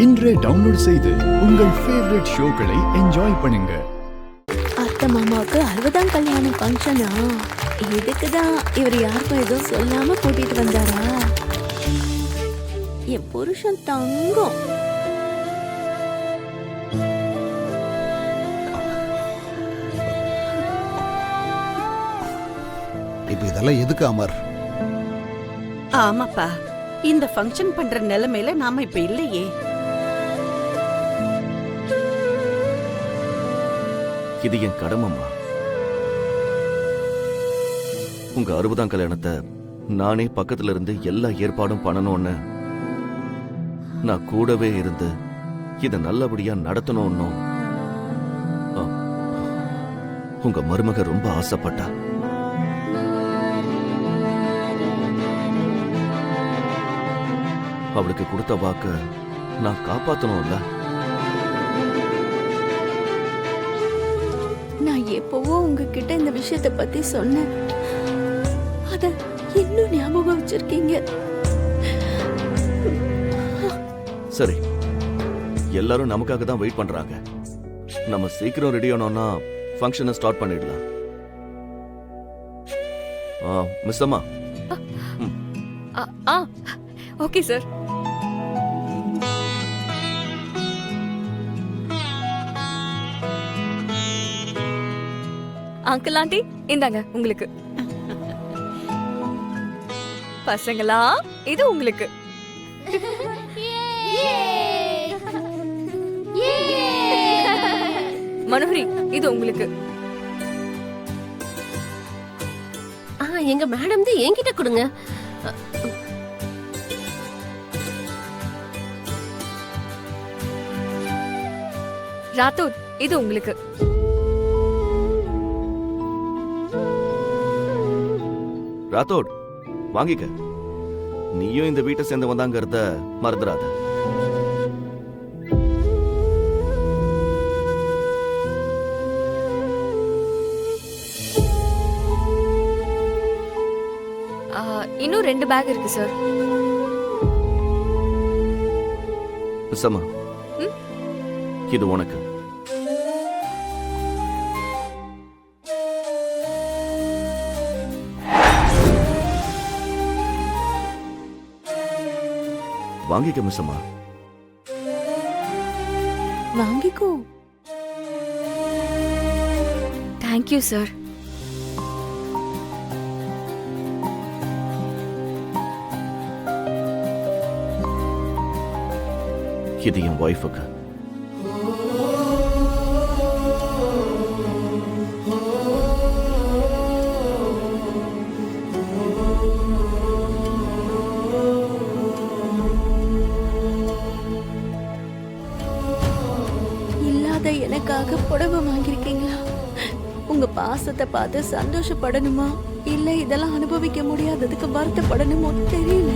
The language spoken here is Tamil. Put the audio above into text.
இன்றே டவுன்லோட் செய்து உங்கள் ஃபேவரட் ஷோக்களை என்ஜாய் பண்ணுங்க. அத்தை மாமாவுக்கு 60ஆம் கல்யாணம் ஃபங்க்ஷனா? இதுக்குதான் இவர் யாருக்கும் எதுவும் சொல்லாம கூட்டிட்டு வந்தாரா? என் புருஷன் தங்கம். இப்ப இதெல்லாம் எதுக்கு அமர்? ஆமாப்பா, இந்த ஃபங்க்ஷன் பண்ற நிலைமையில நாம இப்ப இல்லையே. இது என் கடமைமா. உங்க 60ஆம் கல்யாணத்தை நானே பக்கத்துல இருந்து எல்லா ஏற்பாடும் பண்ணணும்னு, நான் கூடவே இருந்து இத நல்லபடியா நடத்தணும்னு உங்க மருமக ரொம்ப ஆசைப்பட்டா. அவளுக்கு கொடுத்த வாக்க நான் காப்பாத்தணும்ல. நான் எப்பவோ உங்ககிட்ட இந்த விஷயத்தை பத்தி சொன்னேன். அத இன்னும் ஞாபகம் வச்சிருக்கீங்க. சரி, எல்லாரும் நமக்காக தான் வெயிட் பண்றாங்க. நம்ம சீக்கிரம் ரெடி ஆனோம்னா ஃபங்க்ஷனை ஸ்டார்ட் பண்ணிடலாம். மிஸ் அம்மா. Okay sir. அங்கிள் ஆண்டி, இந்தாங்க உங்களுக்கு. பசங்களா, இது உங்களுக்கு. மனோகரி, இது உங்களுக்கு. எங்க மேடம் தான் என்கிட்ட கொடுங்க. ராத்தோர், இது உங்களுக்கு. ராத்தோட், வாங்கிக்க. நீயும் இந்த வீட்டை சேர்ந்து வந்தாங்கிறத மறந்துடாத. இன்னும் 2 பேக் இருக்கு சார். மிஸ்ஸம்மா, இது உனக்கு. வாங்கிக்க மிஸ்ஸம்மா. வாங்கிக்கோ. Thank you sir. இது என் ஒய்ஃபுக்கு. இல்லாத எனக்காக புடவை வாங்கியிருக்கீங்களா? உங்க பாசத்தை பார்த்து சந்தோஷப்படணுமா, இல்ல இதெல்லாம் அனுபவிக்க முடியாததுக்கு வருத்தப்படணுமோ தெரியல.